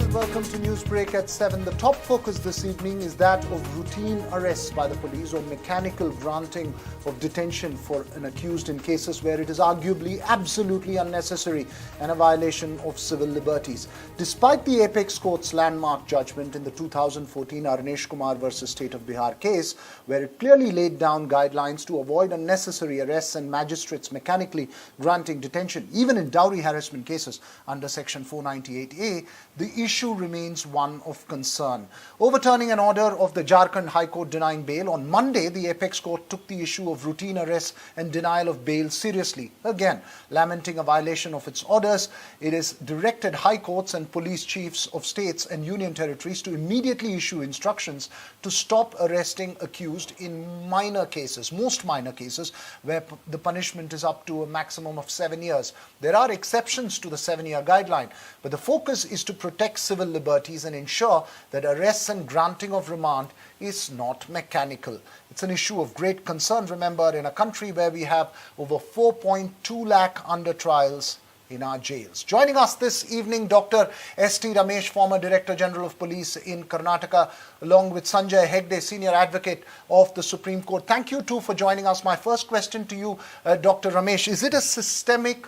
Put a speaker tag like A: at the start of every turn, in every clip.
A: and welcome to Newsbreak at 7. The top focus this evening is that of routine arrests by the police or mechanical granting of detention for an accused in cases where it is arguably absolutely unnecessary and a violation of civil liberties. Despite the Apex Court's landmark judgment in the 2014 Arnesh Kumar versus State of Bihar case, where it clearly laid down guidelines to avoid unnecessary arrests and magistrates mechanically granting detention, even in dowry harassment cases under Section 498A, the issue remains one of concern. Overturning an order of the Jharkhand High Court denying bail, on Monday the Apex Court took the issue of routine arrests and denial of bail seriously. Again, lamenting a violation of its orders, it has directed high courts and police chiefs of states and union territories to immediately issue instructions to stop arresting accused in minor cases, most minor cases, where the punishment is up to a maximum of 7 years. There are exceptions to the 7-year guideline, but the focus is to protect civil liberties and ensure that arrests and granting of remand is not mechanical. It's an issue of great concern, remember, in a country where we have over 4.2 lakh under trials in our jails. Joining us this evening, Dr. S.T. Ramesh, former Director General of Police in Karnataka, along with Sanjay Hegde, Senior Advocate of the Supreme Court. Thank you too for joining us. My first question to you, Dr. Ramesh, is it a systemic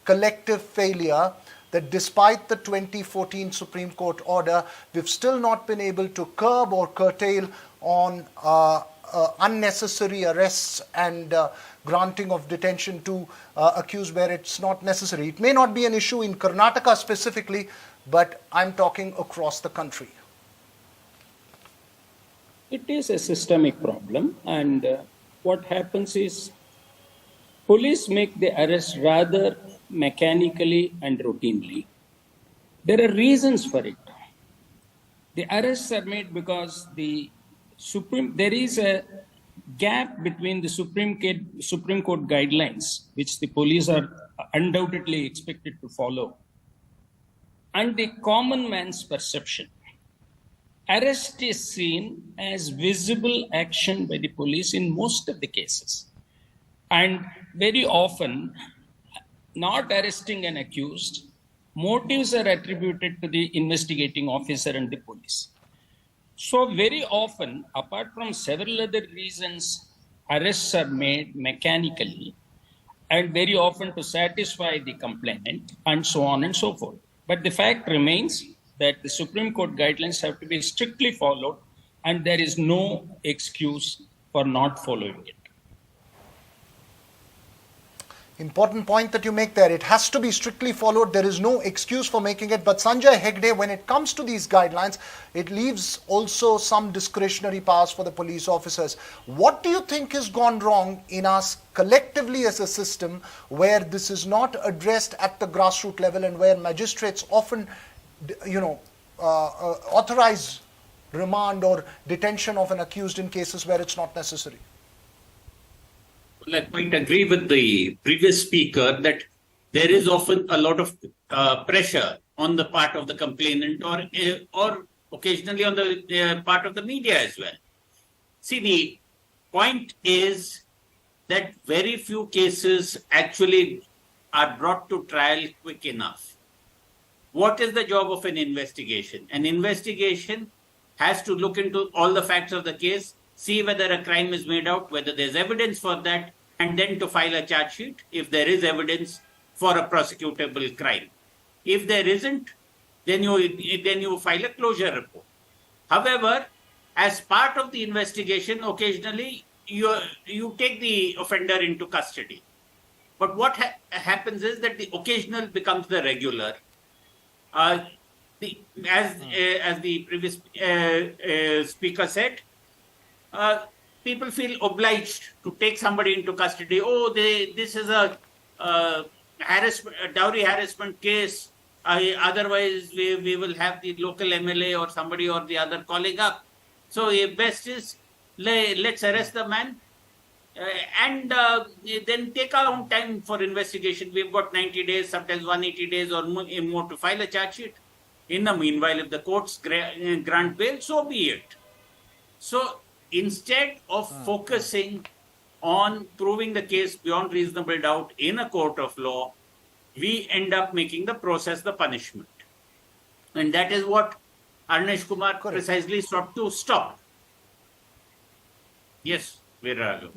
A: collective failure that despite the 2014 Supreme Court order, we've still not been able to curb or curtail on unnecessary arrests and granting of detention to accused where it's not necessary? It may not be an issue in Karnataka specifically, but I'm talking across the country.
B: It is a systemic problem, and what happens is police make the arrest rather mechanically and routinely. There are reasons for it. The arrests are made because there is a gap between the Supreme Court guidelines, which the police are undoubtedly expected to follow, and the common man's perception. Arrest is seen as visible action by the police in most of the cases. And very often, not arresting an accused, motives are attributed to the investigating officer and the police. So very often, apart from several other reasons, arrests are made mechanically and very often to satisfy the complainant and so on and so forth. But the fact remains that the Supreme Court guidelines have to be strictly followed and there is no excuse for not following it.
A: Important point that you make there. It has to be strictly followed. There is no excuse for making it. But Sanjay Hegde, when it comes to these guidelines, it leaves also some discretionary powers for the police officers. What do you think has gone wrong in us collectively as a system where this is not addressed at the grassroots level and where magistrates often, authorize remand or detention of an accused in cases where it's not necessary?
C: Well, I quite agree with the previous speaker that there is often a lot of pressure on the part of the complainant or occasionally on the part of the media as well. See, the point is that very few cases actually are brought to trial quick enough. What is the job of an investigation? An investigation has to look into all the facts of the case, see whether a crime is made out, whether there's evidence for that, and then to file a charge sheet if there is evidence for a prosecutable crime. If there isn't, then you file a closure report. However, as part of the investigation, occasionally you take the offender into custody. But what happens is that the occasional becomes the regular. As the previous speaker said, people feel obliged to take somebody into custody. This is a dowry harassment case. Otherwise, we will have the local MLA or somebody or the other calling up. So best is let's arrest the man and then take our own time for investigation. We've got 90 days, sometimes 180 days or more to file a charge sheet. In the meanwhile, if the courts grant bail, so be it. So instead of focusing on proving the case beyond reasonable doubt in a court of law, we end up making the process the punishment. And that is what Arnesh Kumar precisely sought to stop. Yes, Viraj.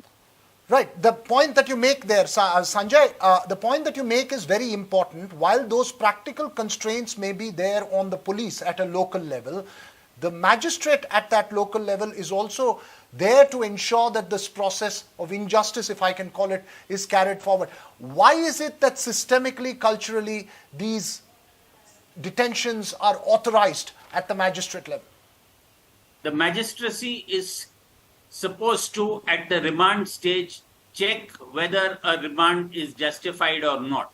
A: Right. The point that you make there, Sanjay, the point that you make is very important. While those practical constraints may be there on the police at a local level, the magistrate at that local level is also there to ensure that this process of injustice, if I can call it, is carried forward. Why is it that systemically, culturally, these detentions are authorized at the magistrate level?
C: The magistracy is supposed to, at the remand stage, check whether a remand is justified or not.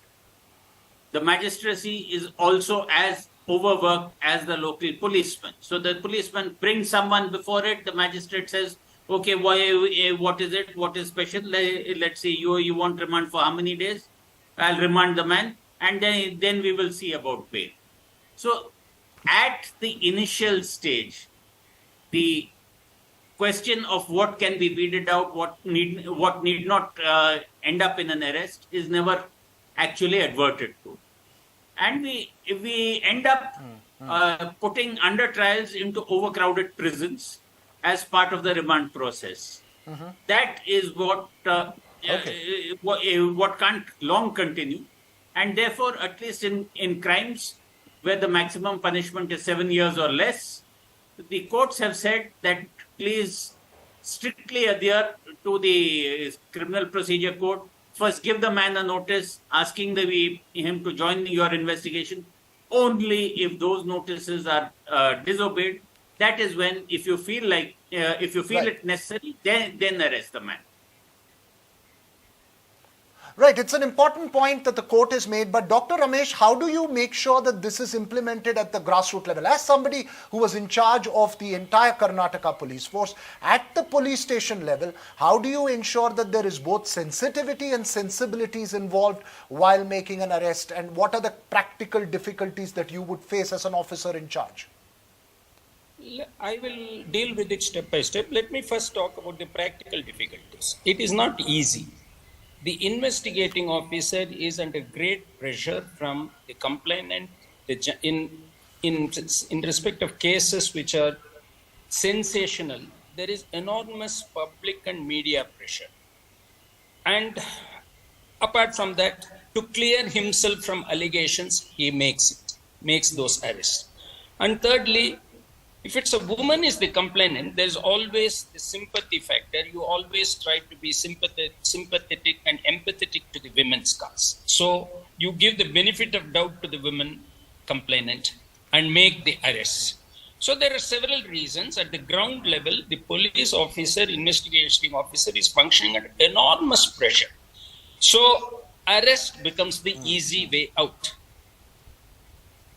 C: The magistracy is also as overworked as the local policeman. So the policeman brings someone before it, the magistrate says, okay, what is it? What is special? Let's see, you want remand for how many days? I'll remand the man, and then we will see about bail. So at the initial stage, the question of what can be weeded out, what need not end up in an arrest is never actually adverted to. And we end up putting under trials into overcrowded prisons as part of the remand process. That is what can't long continue. And therefore, at least in crimes where the maximum punishment is 7 years or less, the courts have said that please strictly adhere to the Criminal Procedure Code. First, give the man a notice asking him to join your investigation. Only if those notices are disobeyed, that is when, if you feel it necessary, then arrest the man.
A: Right, it's an important point that the court has made, but Dr. Ramesh, how do you make sure that this is implemented at the grassroots level? As somebody who was in charge of the entire Karnataka police force, at the police station level, how do you ensure that there is both sensitivity and sensibilities involved while making an arrest? And what are the practical difficulties that you would face as an officer in charge?
B: I will deal with it step by step. Let me first talk about the practical difficulties. It is not easy. The investigating officer is under great pressure from the complainant in respect of cases which are sensational. There is enormous public and media pressure. And apart from that, to clear himself from allegations, he makes those arrests. And thirdly, if it's a woman is the complainant, there's always the sympathy factor. You always try to be sympathetic and empathetic to the women's cause. So you give the benefit of doubt to the women complainant and make the arrests. So there are several reasons. At the ground level, the police officer, investigating officer is functioning under enormous pressure. So arrest becomes the easy way out.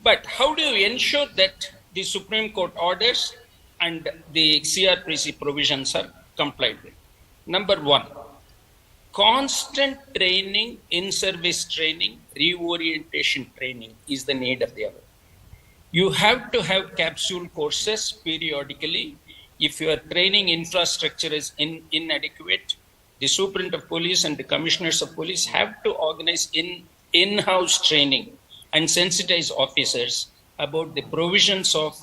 B: But how do you ensure that the Supreme Court orders and the CRPC provisions are complied with? Number one, constant training, in-service training, reorientation training is the need of the hour. You have to have capsule courses periodically. If your training infrastructure is inadequate, the Superintendent of Police and the Commissioners of Police have to organize in-house training and sensitize officers about the provisions of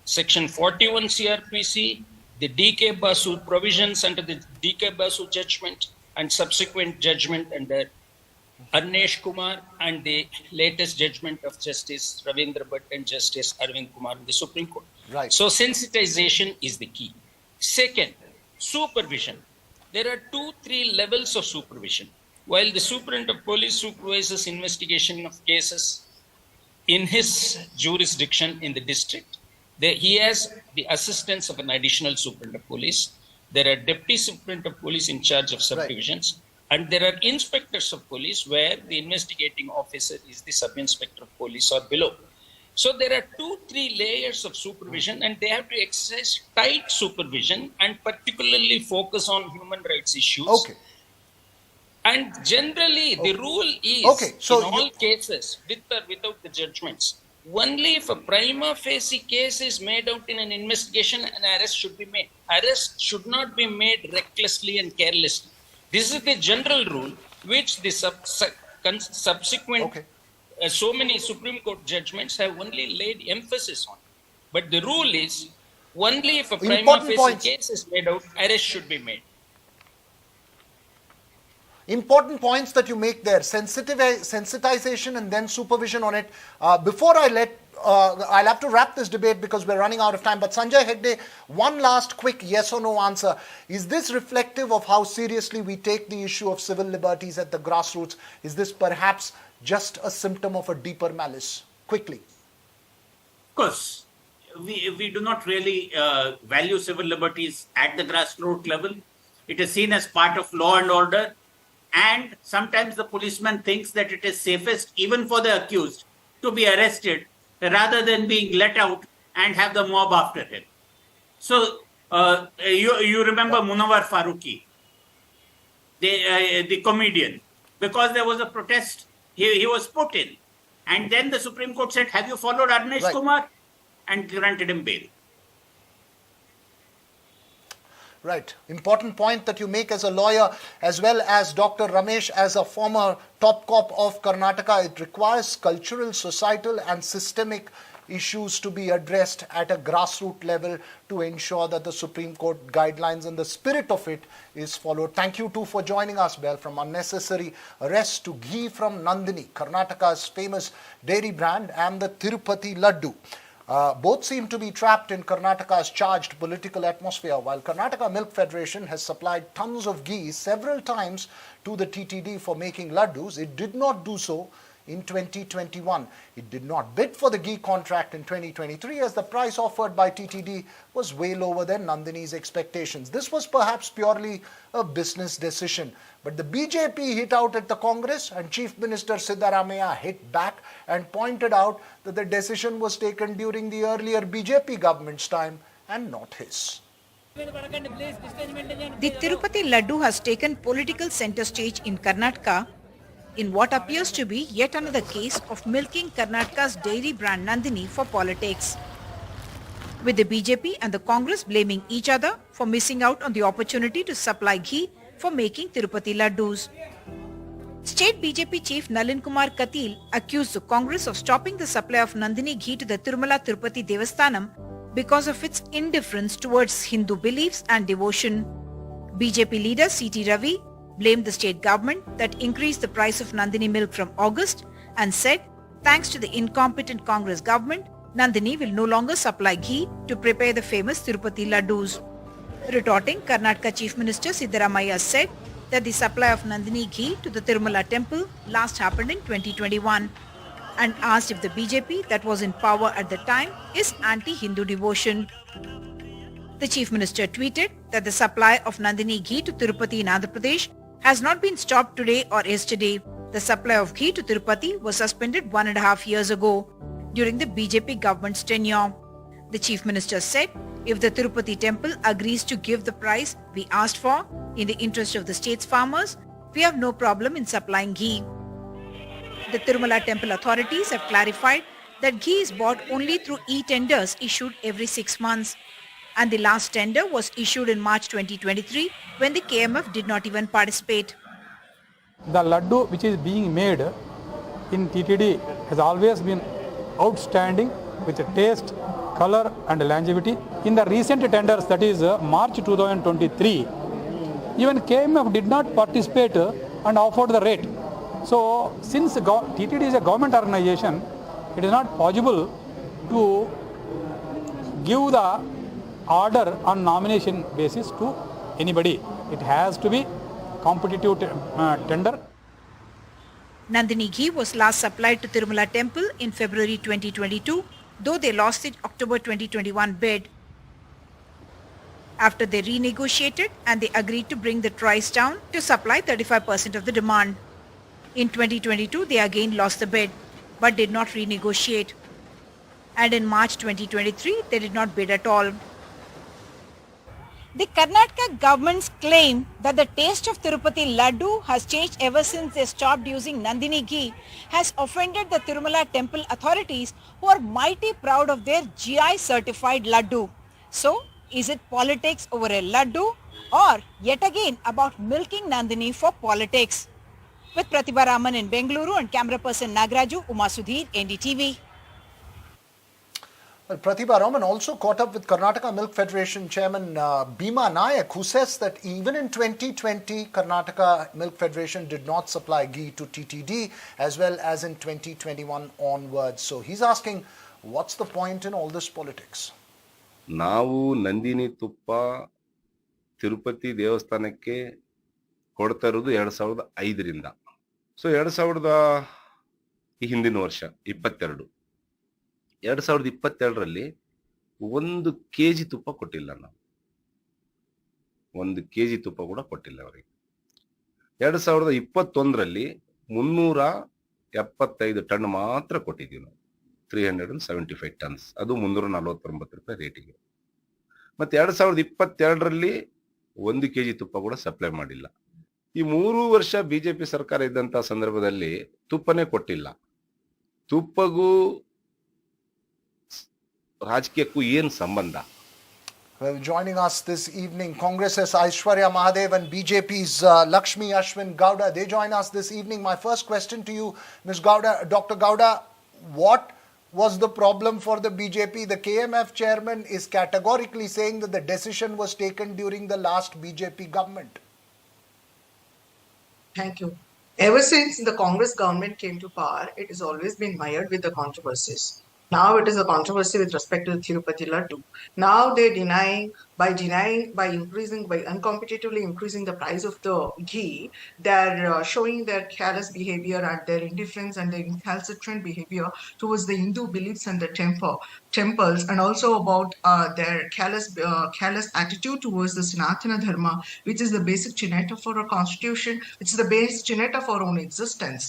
B: Section 41 CRPC, the D.K. Basu provisions under the D.K. Basu judgment and subsequent judgment under Arnesh Kumar and the latest judgment of Justice Ravindra Bhatt and Justice Arvind Kumar in the Supreme Court.
A: Right.
B: So sensitization is the key. Second, supervision. There are 2-3 levels of supervision. While the Superintendent of Police supervises investigation of cases in his jurisdiction in the district, he has the assistance of an additional Superintendent of Police. There are Deputy Superintendent of Police in charge of subdivisions. Right. And there are inspectors of police where the investigating officer is the sub-inspector of police or below. So there are 2-3 layers of supervision, and they have to exercise tight supervision and particularly focus on human rights issues.
A: Okay.
B: And generally, the rule is, in all cases, with or without the judgments, only if a prima facie case is made out in an investigation, an arrest should be made. Arrest should not be made recklessly and carelessly. This is the general rule, which the subsequent so many Supreme Court judgments have only laid emphasis on. But the rule is only if a prima
A: Important
B: facie
A: points.
B: case is made out, arrest should be made.
A: Important points that you make there, sensitization and then supervision on it. Before I let, I'll have to wrap this debate because we're running out of time. But Sanjay Hegde, one last quick yes or no answer. Is this reflective of how seriously we take the issue of civil liberties at the grassroots? Is this perhaps just a symptom of a deeper malice? Quickly.
C: Of course, we do not really value civil liberties at the grassroots level. It is seen as part of law and order. And sometimes the policeman thinks that it is safest, even for the accused, to be arrested rather than being let out and have the mob after him. So, you remember Munawar Farooqi, the comedian, because there was a protest, he was put in. And then the Supreme Court said, have you followed Arnesh Kumar? And granted him bail.
A: Right. Important point that you make as a lawyer, as well as Dr. Ramesh as a former top cop of Karnataka. It requires cultural, societal and systemic issues to be addressed at a grassroots level to ensure that the Supreme Court guidelines and the spirit of it is followed. Thank you too for joining us, Bell. From unnecessary arrest to ghee from Nandini, Karnataka's famous dairy brand, and the Tirupati Laddu. Both seem to be trapped in Karnataka's charged political atmosphere. While Karnataka Milk Federation has supplied tons of ghee several times to the TTD for making laddus, it did not do so in 2021. It did not bid for the ghee contract in 2023 as the price offered by TTD was way lower than Nandini's expectations. This was perhaps purely a business decision. But the BJP hit out at the Congress and Chief Minister Siddaramaiah hit back and pointed out that the decision was taken during the earlier BJP government's time and not his.
D: The Tirupati Laddu has taken political center stage in Karnataka in what appears to be yet another case of milking Karnataka's dairy brand Nandini for politics, with the BJP and the Congress blaming each other for missing out on the opportunity to supply ghee for making Tirupati Laddus. State BJP Chief Nalin Kumar Katil accused the Congress of stopping the supply of Nandini ghee to the Tirumala Tirupati Devasthanam because of its indifference towards Hindu beliefs and devotion. BJP leader C.T. Ravi blamed the state government that increased the price of Nandini milk from August and said, thanks to the incompetent Congress government, Nandini will no longer supply ghee to prepare the famous Tirupati Laddus. Retorting, Karnataka Chief Minister Siddaramaiah said that the supply of Nandini ghee to the Tirumala temple last happened in 2021 and asked if the BJP that was in power at the time is anti-Hindu devotion. The Chief Minister tweeted that the supply of Nandini ghee to Tirupati in Andhra Pradesh has not been stopped today or yesterday. The supply of ghee to Tirupati was suspended 1.5 years ago during the BJP government's tenure. The Chief Minister said, if the Tirupati temple agrees to give the price we asked for in the interest of the state's farmers, we have no problem in supplying ghee. The Tirumala temple authorities have clarified that ghee is bought only through e-tenders issued every 6 months. And the last tender was issued in March 2023 when the KMF did not even participate.
E: The laddu which is being made in TTD has always been outstanding with taste, color and longevity. In the recent tenders, that is March 2023, even KMF did not participate and offered the rate. So since TTD is a government organization, it is not possible to give the order on nomination basis to anybody. It has to be competitive tender.
D: Nandini ghee was last supplied to Tirumala temple in February 2022, though they lost it October 2021 bid. After they renegotiated and they agreed to bring the price down to supply 35% of the demand. In 2022, they again lost the bid, but did not renegotiate. And in March 2023, they did not bid at all. The Karnataka government's claim that the taste of Tirupati Laddu has changed ever since they stopped using Nandini ghee has offended the Tirumala temple authorities, who are mighty proud of their GI certified Laddu. So, is it politics over a Laddu or yet again about milking Nandini for politics? With Pratibha Raman in Bengaluru and camera person Nagraju, Uma Sudhir, NDTV.
A: Well, Pratibha Raman also caught up with Karnataka Milk Federation Chairman Bhima Nayak, who says that even in 2020, Karnataka Milk Federation did not supply ghee to TTD, as well as in 2021 onwards. So he's asking, what's the point in all this politics?
F: ನಾವು ನಂದಿನಿ ತುಪ್ಪ ತಿರುಪತಿ ದೇವಸ್ಥಾನಕ್ಕೆ ಕೊಡ್ತಾ ಇರೋದು 2005ರಿಂದ. So 2000 ಈ ಹಿಂದಿನ ವರ್ಷ 2022ರಲ್ಲಿ 1 kg ತುಪ್ಪ ಕೊಟ್ಟಿಲ್ಲ ನಾವು. 1 kg ತುಪ್ಪ ಕೂಡ ಕೊಟ್ಟಿಲ್ಲ ಅವರಿಗೆ. 2021ರಲ್ಲಿ 375 ಟನ್ ಮಾತ್ರ ಕೊಟ್ಟಿದ್ದೀವಿ ನಾವು. 375 ಟನ್ಸ್, ಅದು 349 ರೂಪಾಯಿ ರೇಟಿಗೆ. ಮತ್ತೆ 2022ರಲ್ಲಿ 1 kg ತುಪ್ಪ ಕೂಡ ಸಪ್ಲೈ ಮಾಡಿಲ್ಲ. ಈ 3 ವರ್ಷ ಬಿಜೆಪಿ ಸರ್ಕಾರ ಇದ್ದಂತ ಸಂದರ್ಭದಲ್ಲಿ ತುಪ್ಪನೇ ಕೊಟ್ಟಿಲ್ಲ. ತುಪ್ಪಗೂ ರಾಜಕೀಯಕ್ಕೂ ಏನು ಸಂಬಂಧ?
A: Well, joining us this evening, Congress's Aishwarya Mahadev and BJP's Lakshmi Ashwin Gowda. They join us this evening. My first question to you, Ms. Gowda, Dr. Gowda, what was the problem for the BJP? The KMF chairman is categorically saying that the decision was taken during the last BJP government.
G: Thank you. Ever since the Congress government came to power, it has always been mired with the controversies. Now it is a controversy with respect to the Tirupati Laddu. Now they're by uncompetitively increasing the price of the ghee, they're showing their careless behavior and their indifference and their incalcitrant behavior towards the Hindu beliefs and the temples, and also about their careless attitude towards the Sanatana Dharma, which is the basic tenet of our constitution, which is the basic tenet of our own existence.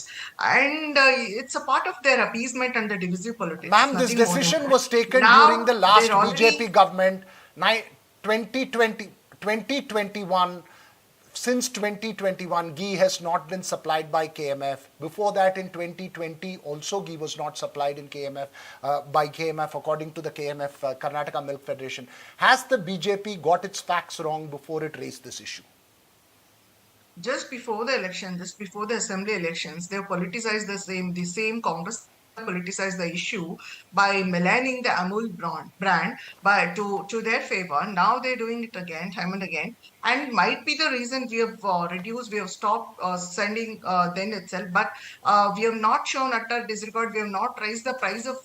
G: And it's a part of their appeasement and the divisive politics.
A: Ma'am, this decision was taken during the last BJP government, 2021. Since 2021, ghee has not been supplied by KMF. Before that, in 2020, also ghee was not supplied in by KMF, according to the KMF, Karnataka Milk Federation. Has the BJP got its facts wrong before it raised this issue?
G: Just before the election, just before the assembly elections, they politicized the same Congress politicized the issue by maligning the Amul brand to their favor. Now they're doing it again, time and again, and it might be the reason we have stopped sending then itself. But we have not shown utter disregard. We have not raised the price of.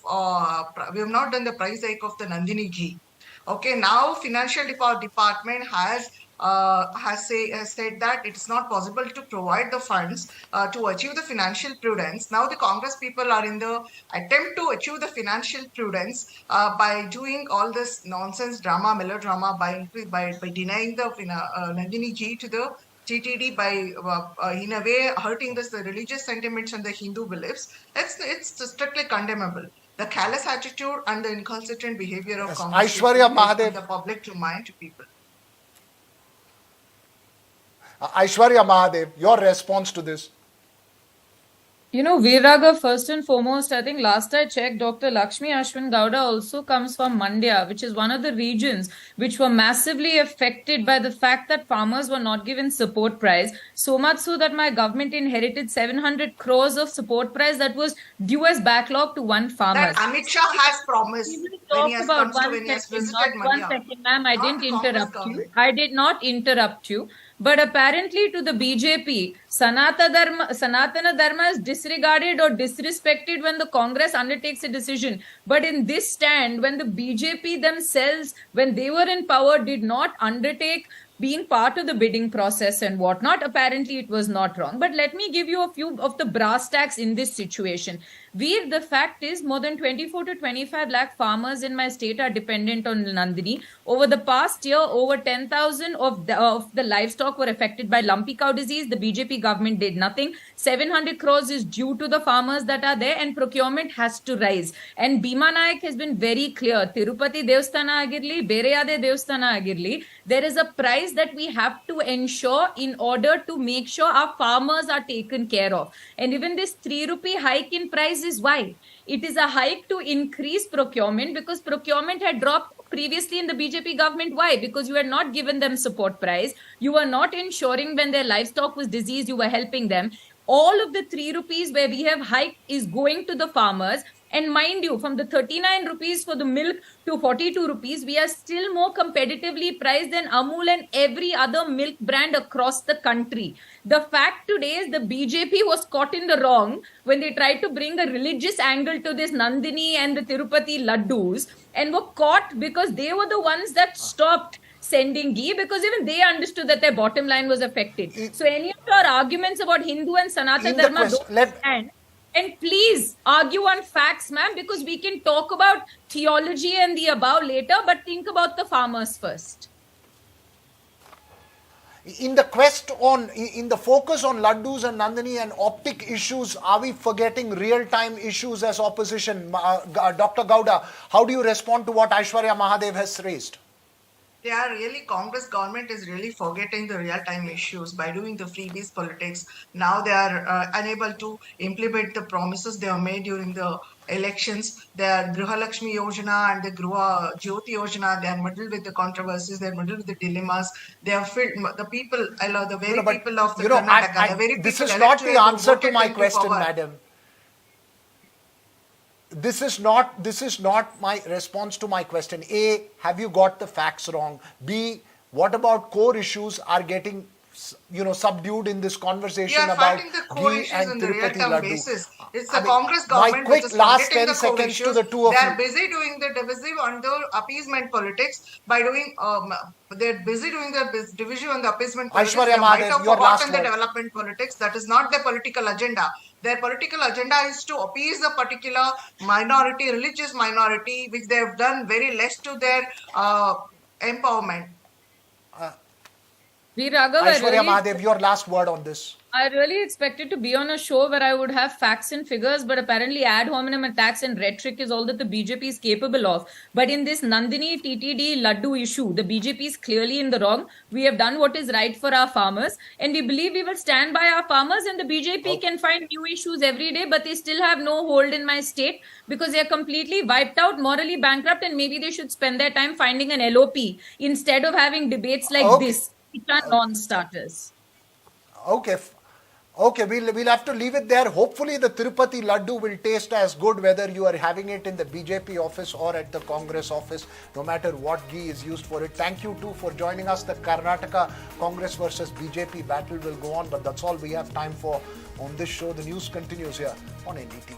G: We have not done the price hike of the Nandini ghee. Okay, now financial department has said that it's not possible to provide the funds to achieve the financial prudence. Now the Congress people are in the attempt to achieve the financial prudence by doing all this nonsense melodrama by denying the Nandini ghee to the TTD, by in a way hurting the religious sentiments and the Hindu beliefs. It's strictly condemnable. The callous attitude and the incalcitrant behavior of Congress
A: Aishwarya Mahadev,
G: the public to mind to people.
A: Aishwarya Mahadev, your response to this?
H: You know, Veerraga, first and foremost, I think last I checked, Dr. Lakshmi Ashwin Gowda also comes from Mandya, which is one of the regions which were massively affected by the fact that farmers were not given support price. So much so that my government inherited 700 crores of support price that was due as backlog to one farmer.
G: That Amit Shah has promised.
H: Talk about one second, ma'am. I didn't interrupt you. I did not interrupt you. But apparently to the BJP, Sanatana Dharma is disregarded or disrespected when the Congress undertakes a decision. But in this stand, when the BJP themselves, when they were in power, did not undertake being part of the bidding process and whatnot, apparently it was not wrong. But let me give you a few of the brass tacks in this situation. Veer, the fact is more than 24 to 25 lakh farmers in my state are dependent on Nandini. Over the past year, over 10,000 of the livestock were affected by lumpy cow disease. The BJP government did nothing. 700 crores is due to the farmers that are there, and procurement has to rise. And Bhima Nayak has been very clear. Tirupati Devasthana agirli, Bereyade Devasthana agirli, there is a price that we have to ensure in order to make sure our farmers are taken care of. And even this 3 rupee hike in price is why. It is a hike to increase procurement, because procurement had dropped previously in the BJP government. Why? Because you had not given them support price. You were not ensuring when their livestock was diseased, you were helping them. All of the 3 rupees where we have hiked is going to the farmers. And mind you, from the 39 rupees for the milk to 42 rupees, we are still more competitively priced than Amul and every other milk brand across the country. The fact today is the BJP was caught in the wrong when they tried to bring a religious angle to this Nandini and the Tirupati laddus, and were caught because they were the ones that stopped sending ghee, because even they understood that their bottom line was affected. So any of your arguments about Hindu and Sanatana Dharma don't stand. And please argue on facts, ma'am, because we can talk about theology and the above later, but think about the farmers first.
A: In the focus on laddus and Nandini and optic issues, are we forgetting real-time issues as opposition? Dr. Gowda, how do you respond to what Aishwarya Mahadev has raised?
G: Congress government is really forgetting the real-time issues by doing the freebies politics. Now they are unable to implement the promises they have made during the elections. Their Griha Lakshmi Yojana and the Griha Jyoti Yojana, they are muddled with the controversies, they are muddled with the dilemmas. They have filled the people, the very people of the Karnataka. The very
A: this
G: people
A: is not the answer to my question,
G: power.
A: madam. This is not my response to my question. A, have you got the facts wrong? B, what about core issues are getting subdued in this conversation about ghee and Tirupati laddu?
G: Basis. It's the Congress government
A: my quick last 10 seconds to the two of you.
G: They are busy doing the divisive on the appeasement politics by doing. They're busy doing the division on the appeasement politics.
A: Aishwarya Mahadev, your last word.
G: The development politics. That is not their political agenda. Their political agenda is to appease a particular minority, religious minority, which they have done very less to their empowerment.
A: Aishwarya Mahadev, your last word on this.
H: I really expected to be on a show where I would have facts and figures, but apparently ad hominem attacks and rhetoric is all that the BJP is capable of. But in this Nandini TTD Laddu issue, the BJP is clearly in the wrong. We have done what is right for our farmers, and we believe we will stand by our farmers, and the BJP can find new issues every day, but they still have no hold in my state because they are completely wiped out, morally bankrupt, and maybe they should spend their time finding an LOP instead of having debates like this, which are non-starters.
A: Okay, we'll have to leave it there. Hopefully the Tirupati Laddu will taste as good whether you are having it in the BJP office or at the Congress office, no matter what ghee is used for it. Thank you too for joining us. The Karnataka Congress versus BJP battle will go on, but that's all we have time for on this show. The news continues here on NDTV.